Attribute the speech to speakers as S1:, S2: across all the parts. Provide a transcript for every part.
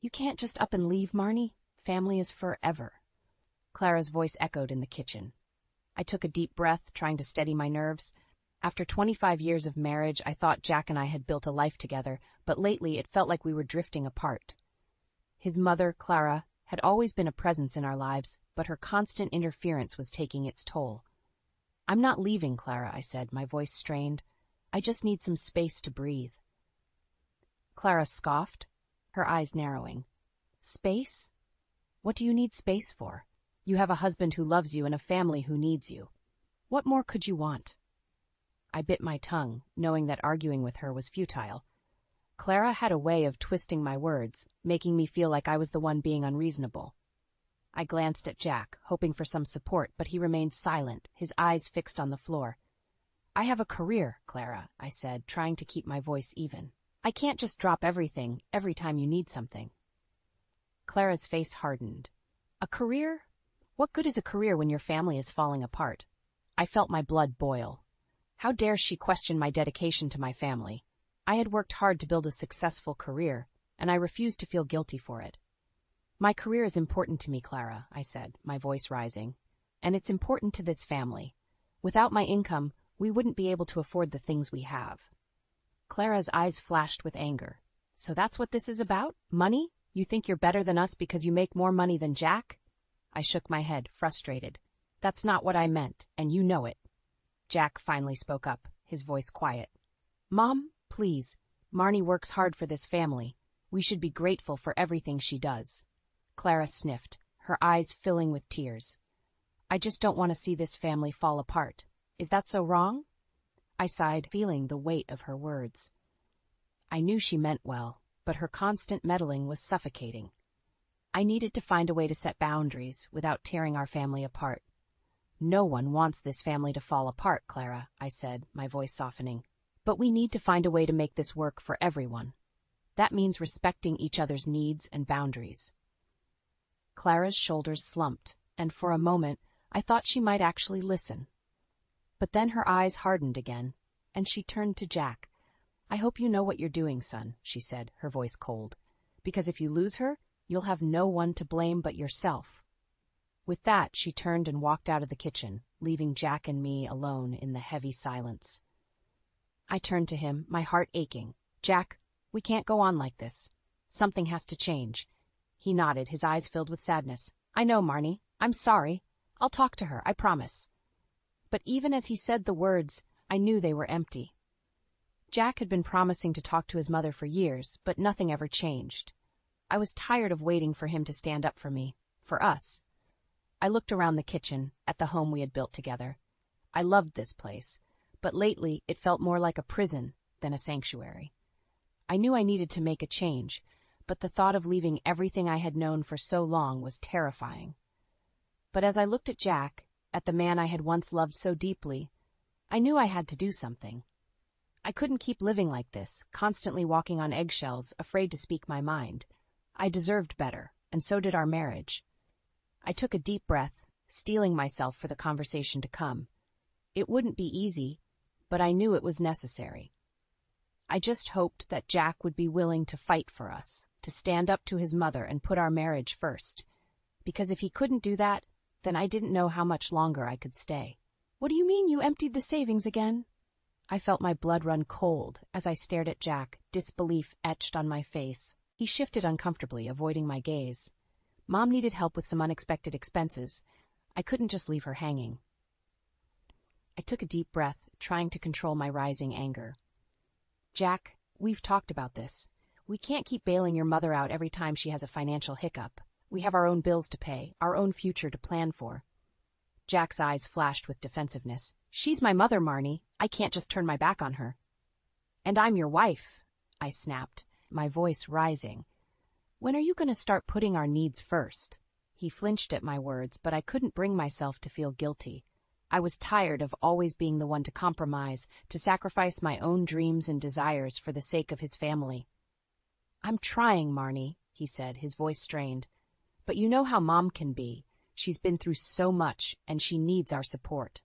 S1: You can't just up and leave, Marnie. Family is forever. Clara's voice echoed in the kitchen. I took a deep breath, trying to steady my nerves. After 25 years of marriage, I thought Jack and I had built a life together, but lately it felt like we were drifting apart. His mother, Clara, had always been a presence in our lives, but her constant interference was taking its toll. I'm not leaving, Clara, I said, my voice strained. I just need some space to breathe. Clara scoffed, her eyes narrowing. Space? What do you need space for? You have a husband who loves you and a family who needs you. What more could you want? I bit my tongue, knowing that arguing with her was futile. Clara had a way of twisting my words, making me feel like I was the one being unreasonable. I glanced at Jack, hoping for some support, but he remained silent, his eyes fixed on the floor. I have a career, Clara, I said, trying to keep my voice even. I can't just drop everything every time you need something. Clara's face hardened. A career? What good is a career when your family is falling apart? I felt my blood boil. How dare she question my dedication to my family? I had worked hard to build a successful career, and I refused to feel guilty for it. My career is important to me, Clara, I said, my voice rising, and it's important to this family. Without my income, we wouldn't be able to afford the things we have. Clara's eyes flashed with anger. So that's what this is about? Money? You think you're better than us because you make more money than Jack? I shook my head, frustrated. That's not what I meant, and you know it. Jack finally spoke up, his voice quiet. Mom, please. Marnie works hard for this family. We should be grateful for everything she does. Clara sniffed, her eyes filling with tears. I just don't want to see this family fall apart. Is that so wrong? I sighed, feeling the weight of her words. I knew she meant well, but her constant meddling was suffocating. I needed to find a way to set boundaries without tearing our family apart. No one wants this family to fall apart, Clara, I said, my voice softening. But we need to find a way to make this work for everyone. That means respecting each other's needs and boundaries. Clara's shoulders slumped, and for a moment I thought she might actually listen. But then her eyes hardened again, and she turned to Jack. I hope you know what you're doing, son, she said, her voice cold. Because if you lose her, you'll have no one to blame but yourself. With that, she turned and walked out of the kitchen, leaving Jack and me alone in the heavy silence. I turned to him, my heart aching. Jack, we can't go on like this. Something has to change. He nodded, his eyes filled with sadness. I know, Marnie. I'm sorry. I'll talk to her, I promise. But even as he said the words, I knew they were empty. Jack had been promising to talk to his mother for years, but nothing ever changed. I was tired of waiting for him to stand up for me, for us. I looked around the kitchen, at the home we had built together. I loved this place, but lately it felt more like a prison than a sanctuary. I knew I needed to make a change, but the thought of leaving everything I had known for so long was terrifying. But as I looked at Jack, at the man I had once loved so deeply, I knew I had to do something. I couldn't keep living like this, constantly walking on eggshells, afraid to speak my mind. I deserved better, and so did our marriage. I took a deep breath, steeling myself for the conversation to come. It wouldn't be easy, but I knew it was necessary. I just hoped that Jack would be willing to fight for us, to stand up to his mother and put our marriage first. Because if he couldn't do that, then I didn't know how much longer I could stay. What do you mean you emptied the savings again? I felt my blood run cold as I stared at Jack, disbelief etched on my face. He shifted uncomfortably, avoiding my gaze. Mom needed help with some unexpected expenses. I couldn't just leave her hanging. I took a deep breath, trying to control my rising anger. Jack, we've talked about this. We can't keep bailing your mother out every time she has a financial hiccup. We have our own bills to pay, our own future to plan for. Jack's eyes flashed with defensiveness. She's my mother, Marnie. I can't just turn my back on her. And I'm your wife, I snapped, my voice rising. When are you going to start putting our needs first? He flinched at my words, but I couldn't bring myself to feel guilty. I was tired of always being the one to compromise, to sacrifice my own dreams and desires for the sake of his family. I'm trying, Marnie, he said, his voice strained. But you know how Mom can be. She's been through so much, and she needs our support.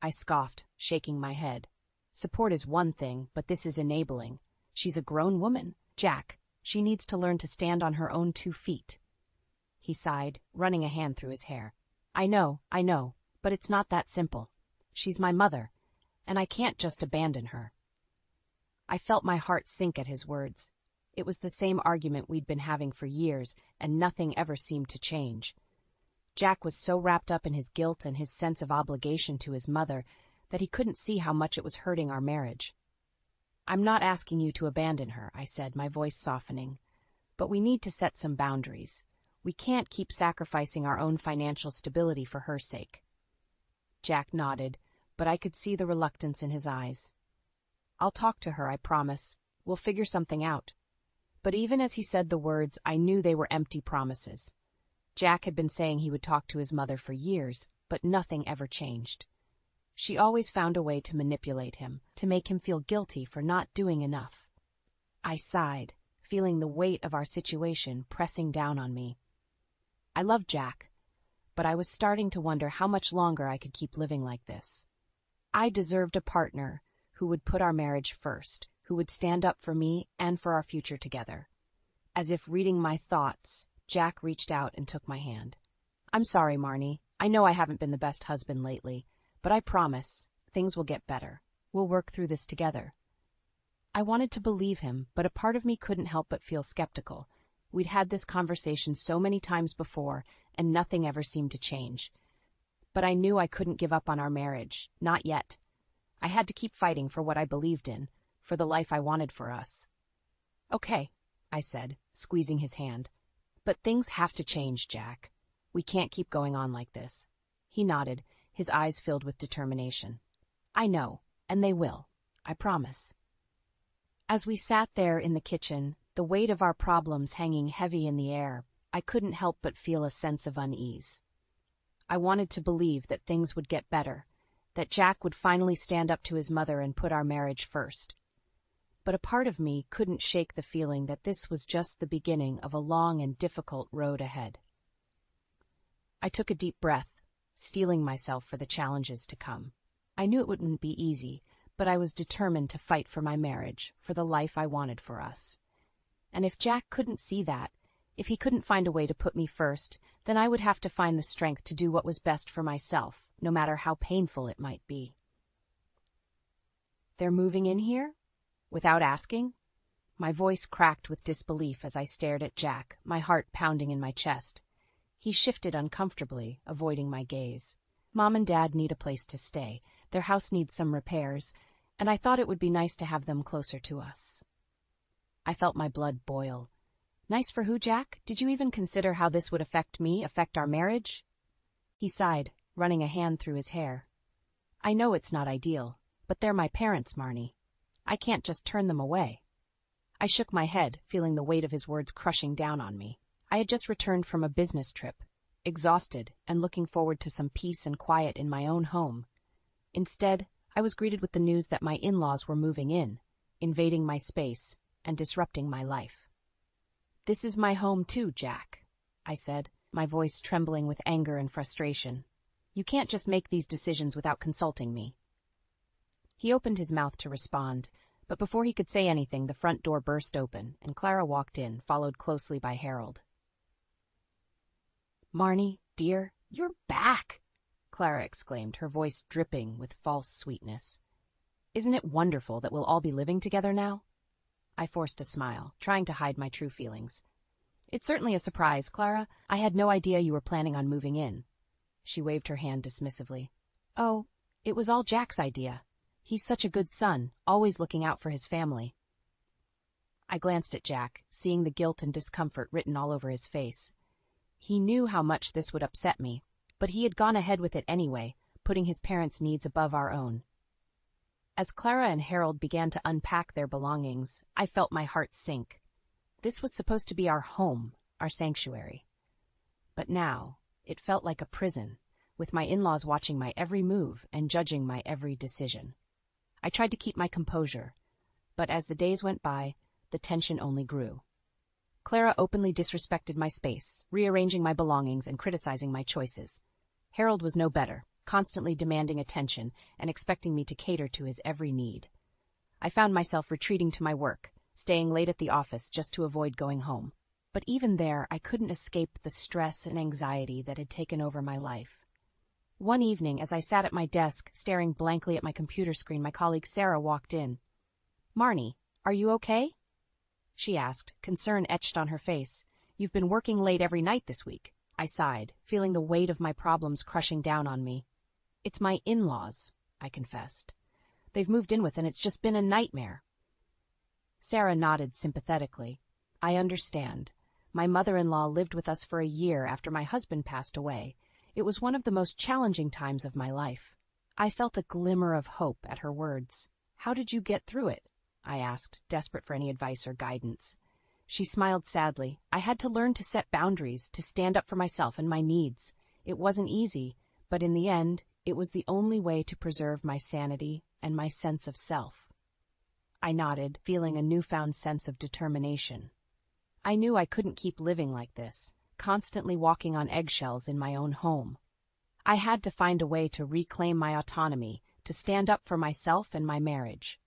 S1: I scoffed, shaking my head. Support is one thing, but this is enabling. She's a grown woman. Jack, She needs to learn to stand on her own 2 feet. He sighed, running a hand through his hair. I know, but it's not that simple. She's my mother, and I can't just abandon her. I felt my heart sink at his words. It was the same argument we'd been having for years, and nothing ever seemed to change. Jack was so wrapped up in his guilt and his sense of obligation to his mother that he couldn't see how much it was hurting our marriage. I'm not asking you to abandon her, I said, my voice softening. But we need to set some boundaries. We can't keep sacrificing our own financial stability for her sake. Jack nodded, but I could see the reluctance in his eyes. I'll talk to her, I promise. We'll figure something out. But even as he said the words, I knew they were empty promises. Jack had been saying he would talk to his mother for years, but nothing ever changed. She always found a way to manipulate him, to make him feel guilty for not doing enough. I sighed, feeling the weight of our situation pressing down on me. I loved Jack, but I was starting to wonder how much longer I could keep living like this. I deserved a partner who would put our marriage first, who would stand up for me and for our future together. As if reading my thoughts, Jack reached out and took my hand. I'm sorry, Marnie. I know I haven't been the best husband lately, but I promise things will get better. We'll work through this together. I wanted to believe him, but a part of me couldn't help but feel skeptical. We'd had this conversation so many times before, and nothing ever seemed to change. But I knew I couldn't give up on our marriage, not yet. I had to keep fighting for what I believed in, for the life I wanted for us. Okay, I said, squeezing his hand. But things have to change, Jack. We can't keep going on like this. He nodded, his eyes filled with determination. I know, and they will. I promise. As we sat there in the kitchen, the weight of our problems hanging heavy in the air, I couldn't help but feel a sense of unease. I wanted to believe that things would get better, that Jack would finally stand up to his mother and put our marriage first. But a part of me couldn't shake the feeling that this was just the beginning of a long and difficult road ahead. I took a deep breath, steeling myself for the challenges to come. I knew it wouldn't be easy, but I was determined to fight for my marriage, for the life I wanted for us. And if Jack couldn't see that, if he couldn't find a way to put me first, then I would have to find the strength to do what was best for myself, no matter how painful it might be. They're moving in here? Without asking? My voice cracked with disbelief as I stared at Jack, my heart pounding in my chest. He shifted uncomfortably, avoiding my gaze. Mom and Dad need a place to stay. Their house needs some repairs, and I thought it would be nice to have them closer to us. I felt my blood boil. Nice for who, Jack? Did you even consider how this would affect me, affect our marriage? He sighed, running a hand through his hair. I know it's not ideal, but they're my parents, Marnie. I can't just turn them away. I shook my head, feeling the weight of his words crushing down on me. I had just returned from a business trip, exhausted and looking forward to some peace and quiet in my own home. Instead, I was greeted with the news that my in-laws were moving in, invading my space, and disrupting my life. This is my home too, Jack, I said, my voice trembling with anger and frustration. You can't just make these decisions without consulting me. He opened his mouth to respond, but before he could say anything, the front door burst open, and Clara walked in, followed closely by Harold. Marnie, dear, you're back, Clara exclaimed, her voice dripping with false sweetness. Isn't it wonderful that we'll all be living together now? I forced a smile, trying to hide my true feelings. It's certainly a surprise, Clara. I had no idea you were planning on moving in. She waved her hand dismissively. Oh, it was all Jack's idea. He's such a good son, always looking out for his family. I glanced at Jack, seeing the guilt and discomfort written all over his face. He knew how much this would upset me, but he had gone ahead with it anyway, putting his parents' needs above our own. As Clara and Harold began to unpack their belongings, I felt my heart sink. This was supposed to be our home, our sanctuary. But now, it felt like a prison, with my in-laws watching my every move and judging my every decision. I tried to keep my composure, but as the days went by, the tension only grew. Clara openly disrespected my space, rearranging my belongings and criticizing my choices. Harold was no better, constantly demanding attention and expecting me to cater to his every need. I found myself retreating to my work, staying late at the office just to avoid going home. But even there, I couldn't escape the stress and anxiety that had taken over my life. One evening, as I sat at my desk, staring blankly at my computer screen, my colleague Sarah walked in. "Marnie, are you okay?" she asked, concern etched on her face. "You've been working late every night this week." I sighed, feeling the weight of my problems crushing down on me. "It's my in-laws," I confessed. "They've moved in with, and it's just been a nightmare." Sarah nodded sympathetically. "I understand. My mother-in-law lived with us for a year after my husband passed away. It was one of the most challenging times of my life." I felt a glimmer of hope at her words. "How did you get through it?" I asked, desperate for any advice or guidance. She smiled sadly. "I had to learn to set boundaries, to stand up for myself and my needs. It wasn't easy, but in the end, it was the only way to preserve my sanity and my sense of self." I nodded, feeling a newfound sense of determination. I knew I couldn't keep living like this, constantly walking on eggshells in my own home. I had to find a way to reclaim my autonomy, to stand up for myself and my marriage.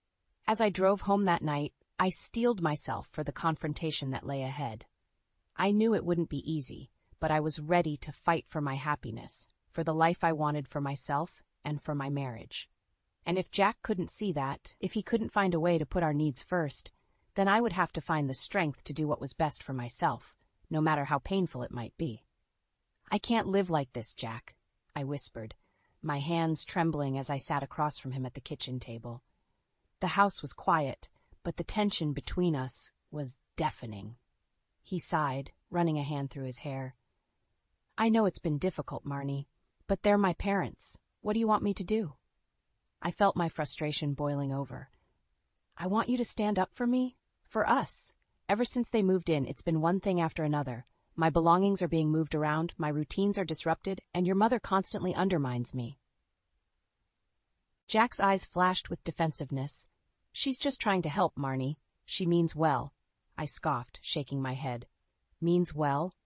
S1: As I drove home that night, I steeled myself for the confrontation that lay ahead. I knew it wouldn't be easy, but I was ready to fight for my happiness, for the life I wanted for myself and for my marriage. And if Jack couldn't see that, if he couldn't find a way to put our needs first, then I would have to find the strength to do what was best for myself, no matter how painful it might be. "I can't live like this, Jack," I whispered, my hands trembling as I sat across from him at the kitchen table. The house was quiet, but the tension between us was deafening. He sighed, running a hand through his hair. "I know it's been difficult, Marnie, but they're my parents. What do you want me to do?" I felt my frustration boiling over. "I want you to stand up for me, for us. Ever since they moved in, it's been one thing after another. My belongings are being moved around, my routines are disrupted, and your mother constantly undermines me." Jack's eyes flashed with defensiveness. "She's just trying to help, Marnie. She means well." I scoffed, shaking my head. "Means well?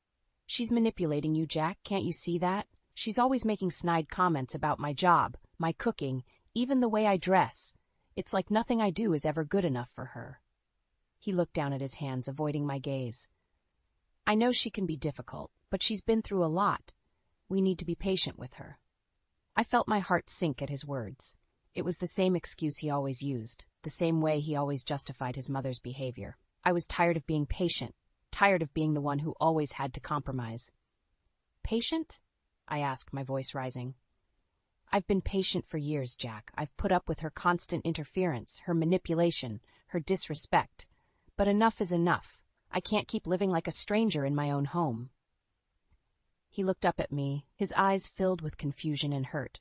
S1: She's manipulating you, Jack, can't you see that? She's always making snide comments about my job, my cooking, even the way I dress. It's like nothing I do is ever good enough for her." He looked down at his hands, avoiding my gaze. "I know she can be difficult, but she's been through a lot. We need to be patient with her." I felt my heart sink at his words. It was the same excuse he always used, the same way he always justified his mother's behavior. I was tired of being patient, tired of being the one who always had to compromise. "Patient?" I asked, my voice rising. "I've been patient for years, Jack. I've put up with her constant interference, her manipulation, her disrespect. But enough is enough. I can't keep living like a stranger in my own home." He looked up at me, his eyes filled with confusion and hurt.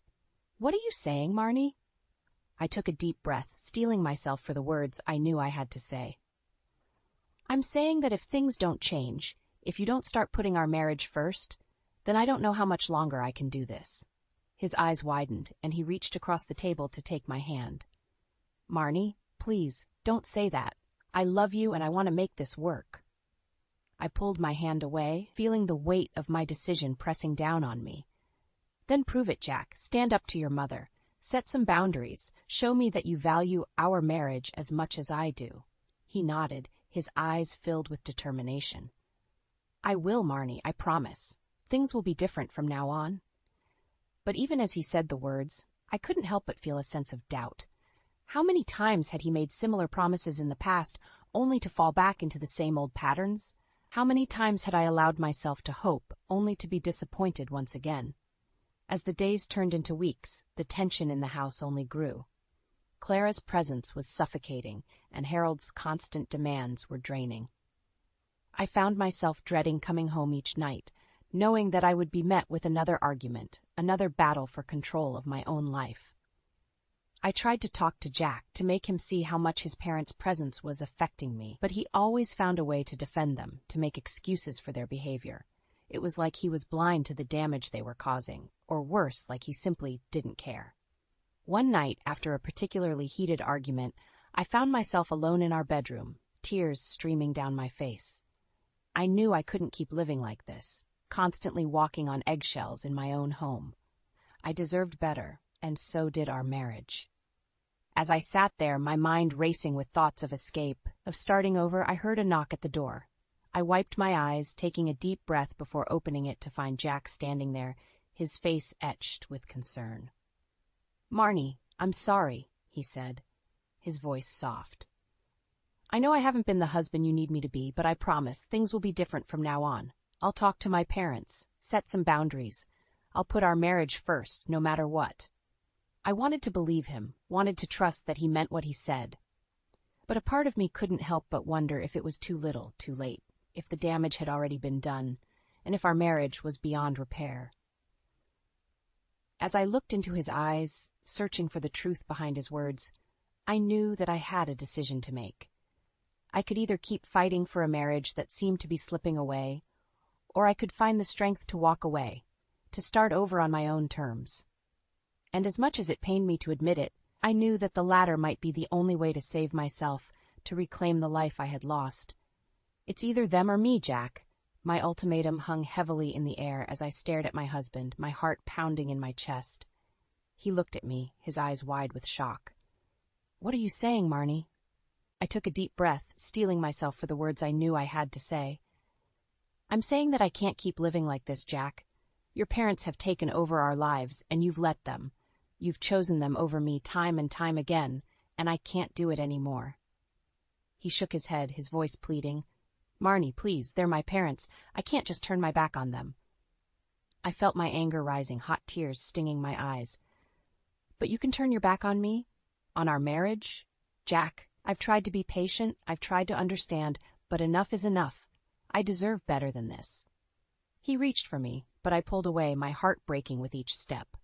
S1: "What are you saying, Marnie?" I took a deep breath, steeling myself for the words I knew I had to say. "I'm saying that if things don't change, if you don't start putting our marriage first, then I don't know how much longer I can do this." His eyes widened, and he reached across the table to take my hand. "Marnie, please, don't say that. I love you and I want to make this work." I pulled my hand away, feeling the weight of my decision pressing down on me. "Then prove it, Jack. Stand up to your mother. Set some boundaries. Show me that you value our marriage as much as I do." He nodded, his eyes filled with determination. "I will, Marnie, I promise. Things will be different from now on." But even as he said the words, I couldn't help but feel a sense of doubt. How many times had he made similar promises in the past, only to fall back into the same old patterns? How many times had I allowed myself to hope, only to be disappointed once again? As the days turned into weeks, the tension in the house only grew. Clara's presence was suffocating, and Harold's constant demands were draining. I found myself dreading coming home each night, knowing that I would be met with another argument, another battle for control of my own life. I tried to talk to Jack, to make him see how much his parents' presence was affecting me, but he always found a way to defend them, to make excuses for their behavior. It was like he was blind to the damage they were causing, or worse, like he simply didn't care. One night, after a particularly heated argument, I found myself alone in our bedroom, tears streaming down my face. I knew I couldn't keep living like this, constantly walking on eggshells in my own home. I deserved better, and so did our marriage. As I sat there, my mind racing with thoughts of escape, of starting over, I heard a knock at the door. I wiped my eyes, taking a deep breath before opening it to find Jack standing there, his face etched with concern. "Marnie, I'm sorry," he said, his voice soft. "I know I haven't been the husband you need me to be, but I promise things will be different from now on. I'll talk to my parents, set some boundaries. I'll put our marriage first, no matter what." I wanted to believe him, wanted to trust that he meant what he said. But a part of me couldn't help but wonder if it was too little, too late, if the damage had already been done, and if our marriage was beyond repair. As I looked into his eyes, searching for the truth behind his words, I knew that I had a decision to make. I could either keep fighting for a marriage that seemed to be slipping away, or I could find the strength to walk away, to start over on my own terms. And as much as it pained me to admit it, I knew that the latter might be the only way to save myself, to reclaim the life I had lost. "It's either them or me, Jack." My ultimatum hung heavily in the air as I stared at my husband, my heart pounding in my chest. He looked at me, his eyes wide with shock. "What are you saying, Marnie?" I took a deep breath, steeling myself for the words I knew I had to say. "I'm saying that I can't keep living like this, Jack. Your parents have taken over our lives, and you've let them. You've chosen them over me time and time again, and I can't do it anymore." He shook his head, his voice pleading. "Marnie, please, they're my parents. I can't just turn my back on them." I felt my anger rising, hot tears stinging my eyes. "But you can turn your back on me? On our marriage? Jack, I've tried to be patient, I've tried to understand, but enough is enough. I deserve better than this." He reached for me, but I pulled away, my heart breaking with each step.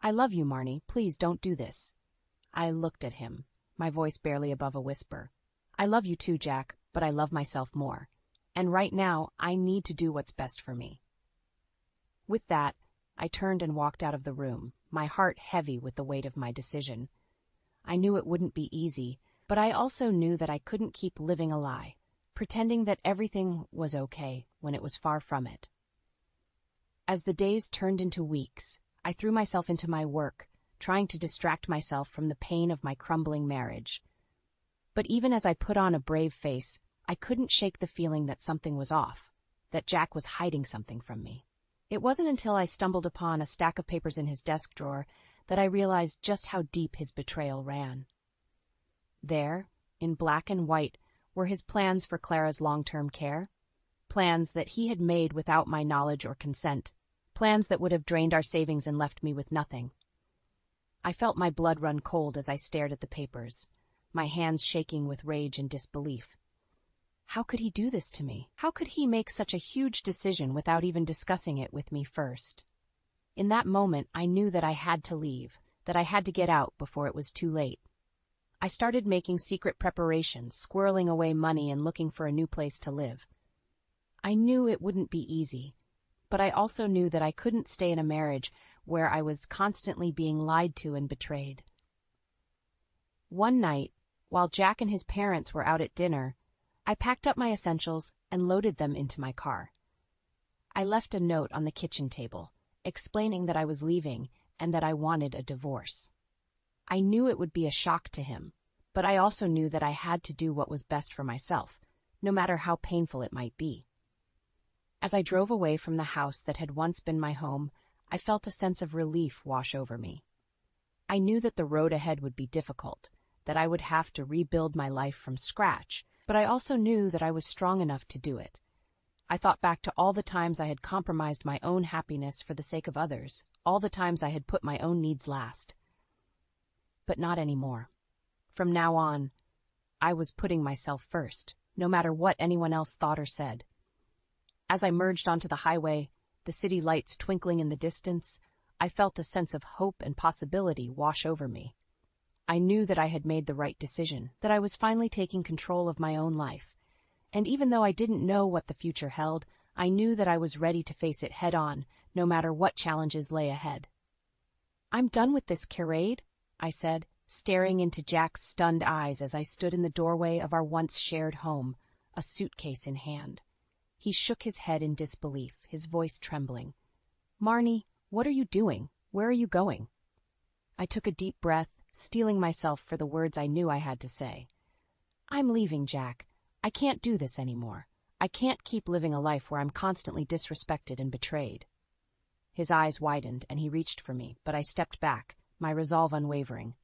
S1: "I love you, Marnie. Please don't do this." I looked at him, my voice barely above a whisper. "I love you too, Jack, but I love myself more. And right now, I need to do what's best for me." With that, I turned and walked out of the room, my heart heavy with the weight of my decision. I knew it wouldn't be easy, but I also knew that I couldn't keep living a lie, pretending that everything was okay when it was far from it. As the days turned into weeks, I threw myself into my work, trying to distract myself from the pain of my crumbling marriage. But even as I put on a brave face, I couldn't shake the feeling that something was off, that Jack was hiding something from me. It wasn't until I stumbled upon a stack of papers in his desk drawer that I realized just how deep his betrayal ran. There, in black and white, were his plans for Clara's long-term care, plans that he had made without my knowledge or consent, plans that would have drained our savings and left me with nothing. I felt my blood run cold as I stared at the papers, my hands shaking with rage and disbelief. How could he do this to me? How could he make such a huge decision without even discussing it with me first? In that moment, I knew that I had to leave, that I had to get out before it was too late. I started making secret preparations, squirreling away money and looking for a new place to live. I knew it wouldn't be easy, but I also knew that I couldn't stay in a marriage where I was constantly being lied to and betrayed. One night, while Jack and his parents were out at dinner, I packed up my essentials and loaded them into my car. I left a note on the kitchen table, explaining that I was leaving and that I wanted a divorce. I knew it would be a shock to him, but I also knew that I had to do what was best for myself, no matter how painful it might be. As I drove away from the house that had once been my home, I felt a sense of relief wash over me. I knew that the road ahead would be difficult, that I would have to rebuild my life from scratch, but I also knew that I was strong enough to do it. I thought back to all the times I had compromised my own happiness for the sake of others, all the times I had put my own needs last. But not anymore. From now on, I was putting myself first, no matter what anyone else thought or said. As I merged onto the highway, the city lights twinkling in the distance, I felt a sense of hope and possibility wash over me. I knew that I had made the right decision, that I was finally taking control of my own life. And even though I didn't know what the future held, I knew that I was ready to face it head-on, no matter what challenges lay ahead. "I'm done with this charade," I said, staring into Jack's stunned eyes as I stood in the doorway of our once shared home, a suitcase in hand. He shook his head in disbelief, his voice trembling. "Marnie, what are you doing? Where are you going?" I took a deep breath, steeling myself for the words I knew I had to say. "I'm leaving, Jack. I can't do this anymore. I can't keep living a life where I'm constantly disrespected and betrayed." His eyes widened, and he reached for me, but I stepped back, my resolve unwavering.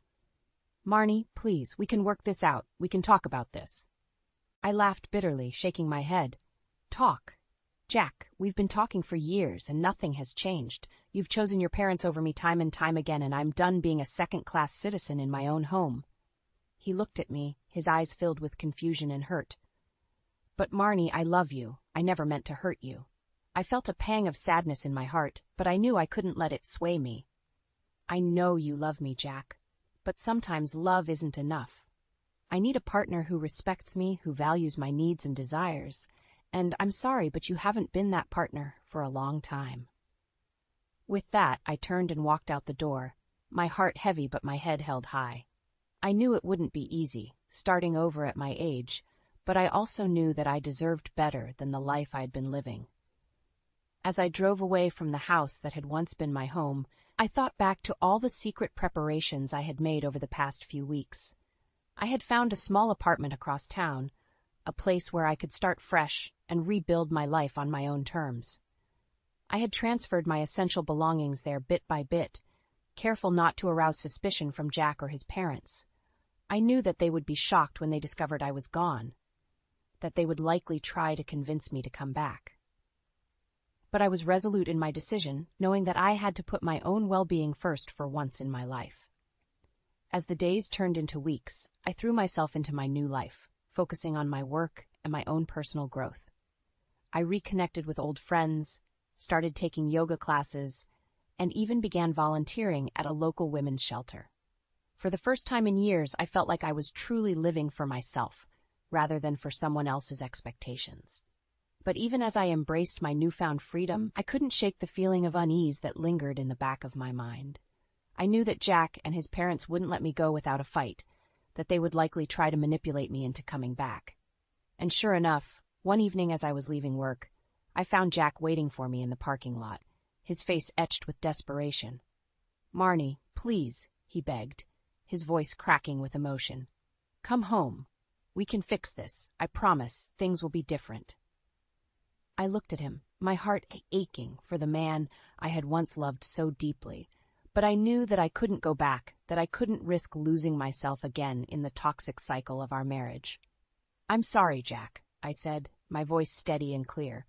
S1: "Marnie, please, we can work this out. We can talk about this." I laughed bitterly, shaking my head. "Talk? Jack, we've been talking for years, and nothing has changed. You've chosen your parents over me time and time again, and I'm done being a second-class citizen in my own home." He looked at me, his eyes filled with confusion and hurt. "But Marnie, I love you. I never meant to hurt you." I felt a pang of sadness in my heart, but I knew I couldn't let it sway me. "I know you love me, Jack, but sometimes love isn't enough. I need a partner who respects me, who values my needs and desires, and I'm sorry, but you haven't been that partner for a long time." With that, I turned and walked out the door, my heart heavy but my head held high. I knew it wouldn't be easy, starting over at my age, but I also knew that I deserved better than the life I'd been living. As I drove away from the house that had once been my home, I thought back to all the secret preparations I had made over the past few weeks. I had found a small apartment across town, a place where I could start fresh and rebuild my life on my own terms. I had transferred my essential belongings there bit by bit, careful not to arouse suspicion from Jack or his parents. I knew that they would be shocked when they discovered I was gone, that they would likely try to convince me to come back. But I was resolute in my decision, knowing that I had to put my own well-being first for once in my life. As the days turned into weeks, I threw myself into my new life, focusing on my work and my own personal growth. I reconnected with old friends, started taking yoga classes, and even began volunteering at a local women's shelter. For the first time in years, I felt like I was truly living for myself, rather than for someone else's expectations. But even as I embraced my newfound freedom, I couldn't shake the feeling of unease that lingered in the back of my mind. I knew that Jack and his parents wouldn't let me go without a fight, that they would likely try to manipulate me into coming back. And sure enough, one evening as I was leaving work, I found Jack waiting for me in the parking lot, his face etched with desperation. "Marnie, please," he begged, his voice cracking with emotion. "Come home. We can fix this. I promise things will be different." I looked at him, my heart aching for the man I had once loved so deeply, but I knew that I couldn't go back, that I couldn't risk losing myself again in the toxic cycle of our marriage. "I'm sorry, Jack," I said, my voice steady and clear,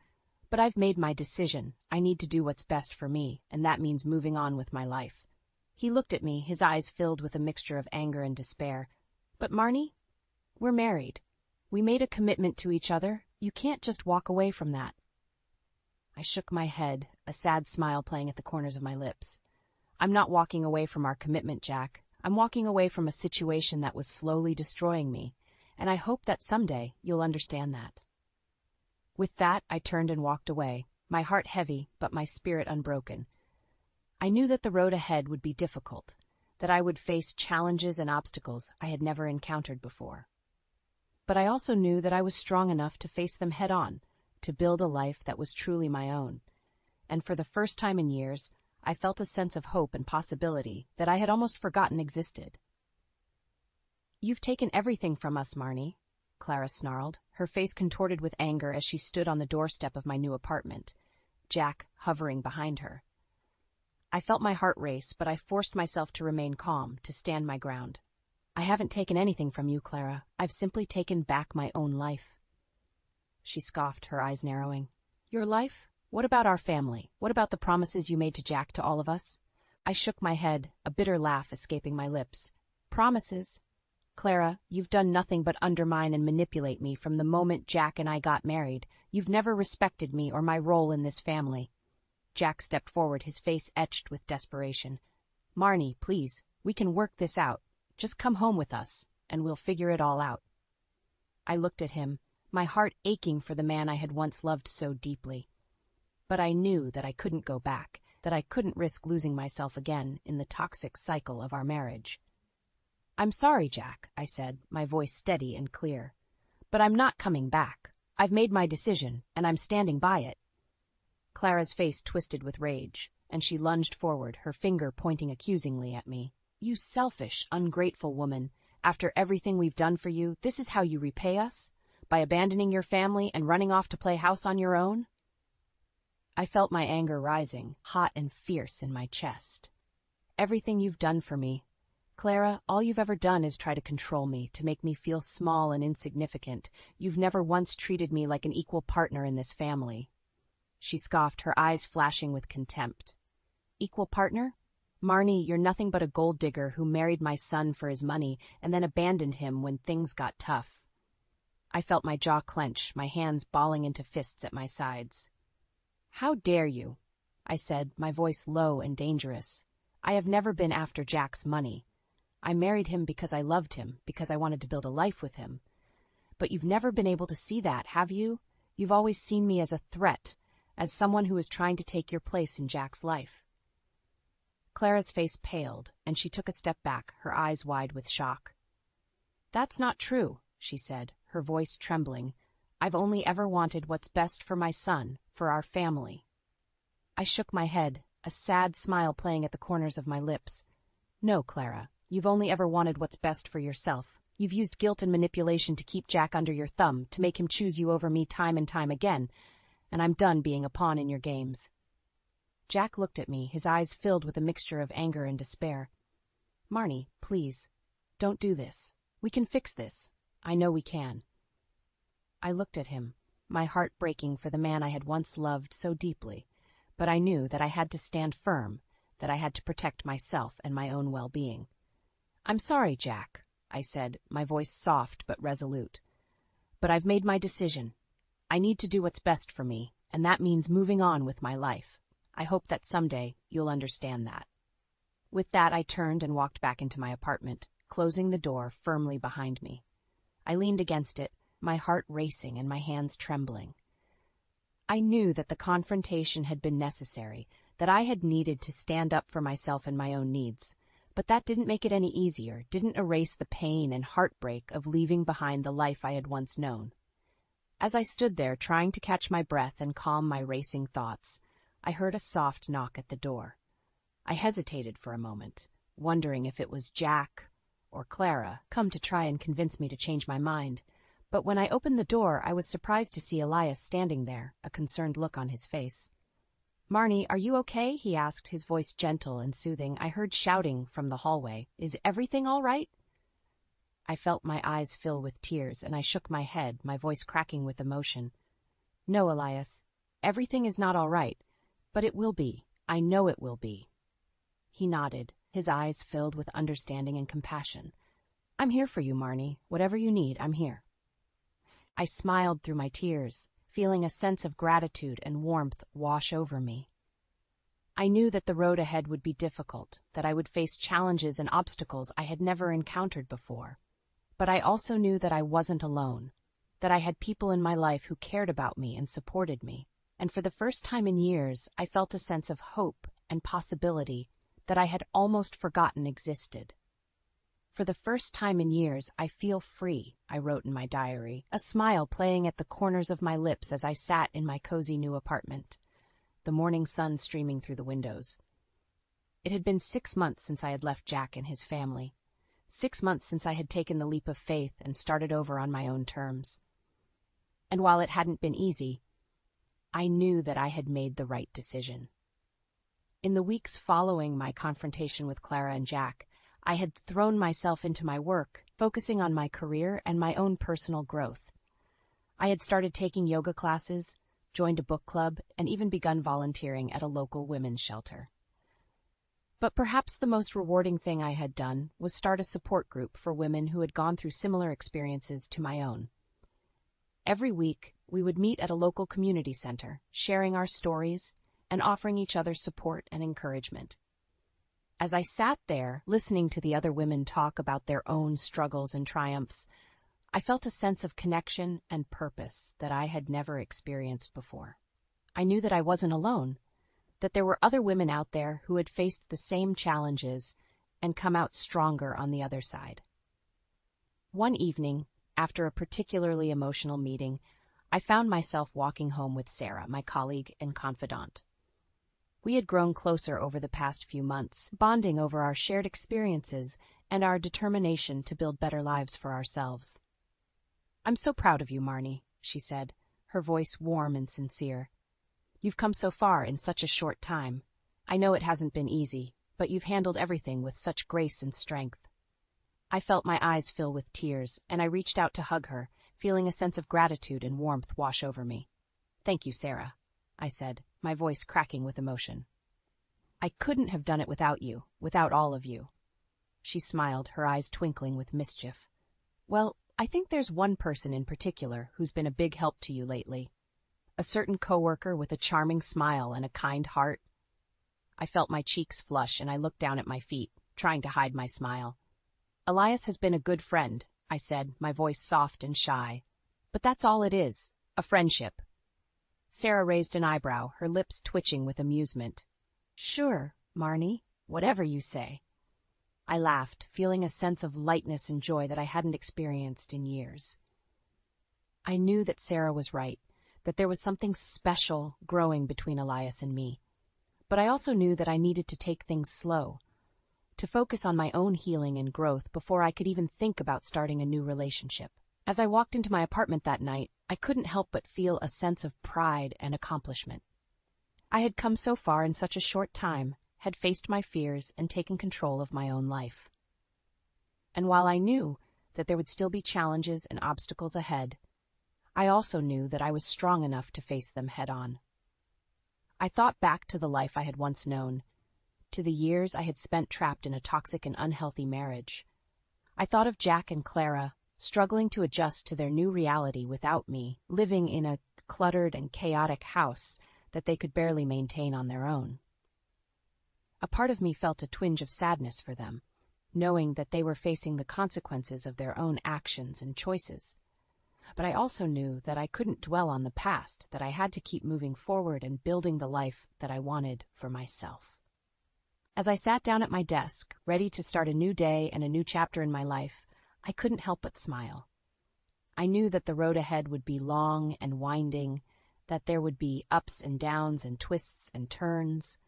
S1: "but I've made my decision. I need to do what's best for me, and that means moving on with my life." He looked at me, his eyes filled with a mixture of anger and despair. "But Marnie, we're married. We made a commitment to each other. You can't just walk away from that." I shook my head, a sad smile playing at the corners of my lips. "I'm not walking away from our commitment, Jack. I'm walking away from a situation that was slowly destroying me, and I hope that someday you'll understand that." With that, I turned and walked away, my heart heavy, but my spirit unbroken. I knew that the road ahead would be difficult, that I would face challenges and obstacles I had never encountered before. But I also knew that I was strong enough to face them head-on, to build a life that was truly my own. And for the first time in years, I felt a sense of hope and possibility that I had almost forgotten existed. "You've taken everything from us, Marnie," Clara snarled, her face contorted with anger as she stood on the doorstep of my new apartment, Jack hovering behind her. I felt my heart race, but I forced myself to remain calm, to stand my ground. "I haven't taken anything from you, Clara. I've simply taken back my own life." She scoffed, her eyes narrowing. "Your life? What about our family? What about the promises you made to Jack, to all of us?" I shook my head, a bitter laugh escaping my lips. "Promises? Clara, you've done nothing but undermine and manipulate me from the moment Jack and I got married. You've never respected me or my role in this family." Jack stepped forward, his face etched with desperation. "Marnie, please, we can work this out. Just come home with us, and we'll figure it all out." I looked at him, my heart aching for the man I had once loved so deeply. But I knew that I couldn't go back, that I couldn't risk losing myself again in the toxic cycle of our marriage. "I'm sorry, Jack," I said, my voice steady and clear. "But I'm not coming back. I've made my decision, and I'm standing by it." Clara's face twisted with rage, and she lunged forward, her finger pointing accusingly at me. You selfish, ungrateful woman. After everything we've done for you, this is how you repay us? By abandoning your family and running off to play house on your own?" I felt my anger rising, hot and fierce in my chest. "Everything you've done for me. Clara, all you've ever done is try to control me, to make me feel small and insignificant. You've never once treated me like an equal partner in this family." She scoffed, her eyes flashing with contempt. "Equal partner? Marnie, you're nothing but a gold digger who married my son for his money and then abandoned him when things got tough." I felt my jaw clench, my hands balling into fists at my sides. "How dare you?" I said, my voice low and dangerous. "I have never been after Jack's money. I married him because I loved him, because I wanted to build a life with him. But you've never been able to see that, have you? You've always seen me as a threat, as someone who is trying to take your place in Jack's life." Clara's face paled, and she took a step back, her eyes wide with shock. "That's not true," she said, her voice trembling. "I've only ever wanted what's best for my son, for our family." I shook my head, a sad smile playing at the corners of my lips. "No, Clara, you've only ever wanted what's best for yourself. You've used guilt and manipulation to keep Jack under your thumb, to make him choose you over me time and time again, and I'm done being a pawn in your games." Jack looked at me, his eyes filled with a mixture of anger and despair. "Marnie, please, don't do this. We can fix this. I know we can." I looked at him, my heart breaking for the man I had once loved so deeply, but I knew that I had to stand firm, that I had to protect myself and my own well-being. "I'm sorry, Jack," I said, my voice soft but resolute. "But I've made my decision. I need to do what's best for me, and that means moving on with my life. I hope that someday you'll understand that." With that, I turned and walked back into my apartment, closing the door firmly behind me. I leaned against it, my heart racing and my hands trembling. I knew that the confrontation had been necessary, that I had needed to stand up for myself and my own needs, but that didn't make it any easier, didn't erase the pain and heartbreak of leaving behind the life I had once known. As I stood there trying to catch my breath and calm my racing thoughts, I heard a soft knock at the door. I hesitated for a moment, wondering if it was Jack or Clara come to try and convince me to change my mind. But when I opened the door, I was surprised to see Elias standing there, a concerned look on his face. "Marnie, are you okay?" he asked, his voice gentle and soothing. I heard shouting from the hallway. "Is everything all right?" I felt my eyes fill with tears, and I shook my head, my voice cracking with emotion. "No, Elias, everything is not all right. But it will be. I know it will be." He nodded, his eyes filled with understanding and compassion. "I'm here for you, Marnie. Whatever you need, I'm here." I smiled through my tears, feeling a sense of gratitude and warmth wash over me. I knew that the road ahead would be difficult, that I would face challenges and obstacles I had never encountered before. But I also knew that I wasn't alone, that I had people in my life who cared about me and supported me. And for the first time in years, I felt a sense of hope and possibility that I had almost forgotten existed. "For the first time in years, I feel free," I wrote in my diary, a smile playing at the corners of my lips as I sat in my cozy new apartment, the morning sun streaming through the windows. It had been 6 months since I had left Jack and his family, 6 months since I had taken the leap of faith and started over on my own terms. And while it hadn't been easy, I knew that I had made the right decision. In the weeks following my confrontation with Clara and Jack, I had thrown myself into my work, focusing on my career and my own personal growth. I had started taking yoga classes, joined a book club, and even begun volunteering at a local women's shelter. But perhaps the most rewarding thing I had done was start a support group for women who had gone through similar experiences to my own. Every week, we would meet at a local community center, sharing our stories and offering each other support and encouragement. As I sat there, listening to the other women talk about their own struggles and triumphs, I felt a sense of connection and purpose that I had never experienced before. I knew that I wasn't alone, that there were other women out there who had faced the same challenges and come out stronger on the other side. One evening, after a particularly emotional meeting, I found myself walking home with Sarah, my colleague and confidant. We had grown closer over the past few months, bonding over our shared experiences and our determination to build better lives for ourselves. "I'm so proud of you, Marnie," she said, her voice warm and sincere. "You've come so far in such a short time. I know it hasn't been easy, but you've handled everything with such grace and strength." I felt my eyes fill with tears, and I reached out to hug her, feeling a sense of gratitude and warmth wash over me. "Thank you, Sarah," I said, my voice cracking with emotion. "I couldn't have done it without you, without all of you." She smiled, her eyes twinkling with mischief. "Well, I think there's one person in particular who's been a big help to you lately. A certain coworker with a charming smile and a kind heart." I felt my cheeks flush and I looked down at my feet, trying to hide my smile. "Elias has been a good friend," I said, my voice soft and shy. "But that's all it is, a friendship." Sarah raised an eyebrow, her lips twitching with amusement. "Sure, Marnie, whatever you say." I laughed, feeling a sense of lightness and joy that I hadn't experienced in years. I knew that Sarah was right, that there was something special growing between Elias and me. But I also knew that I needed to take things slow, to focus on my own healing and growth before I could even think about starting a new relationship. As I walked into my apartment that night, I couldn't help but feel a sense of pride and accomplishment. I had come so far in such a short time, had faced my fears and taken control of my own life. And while I knew that there would still be challenges and obstacles ahead, I also knew that I was strong enough to face them head-on. I thought back to the life I had once known, to the years I had spent trapped in a toxic and unhealthy marriage. I thought of Jack and Clara, struggling to adjust to their new reality without me, living in a cluttered and chaotic house that they could barely maintain on their own. A part of me felt a twinge of sadness for them, knowing that they were facing the consequences of their own actions and choices. But I also knew that I couldn't dwell on the past, that I had to keep moving forward and building the life that I wanted for myself. As I sat down at my desk, ready to start a new day and a new chapter in my life, I couldn't help but smile. I knew that the road ahead would be long and winding, that there would be ups and downs and twists and turns.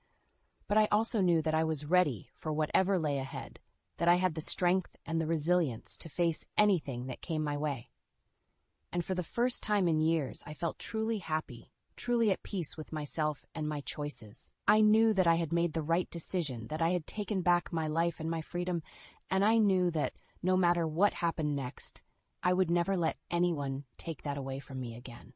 S1: But I also knew that I was ready for whatever lay ahead, that I had the strength and the resilience to face anything that came my way. And for the first time in years, I felt truly happy, truly at peace with myself and my choices. I knew that I had made the right decision, that I had taken back my life and my freedom, and I knew that no matter what happened next, I would never let anyone take that away from me again.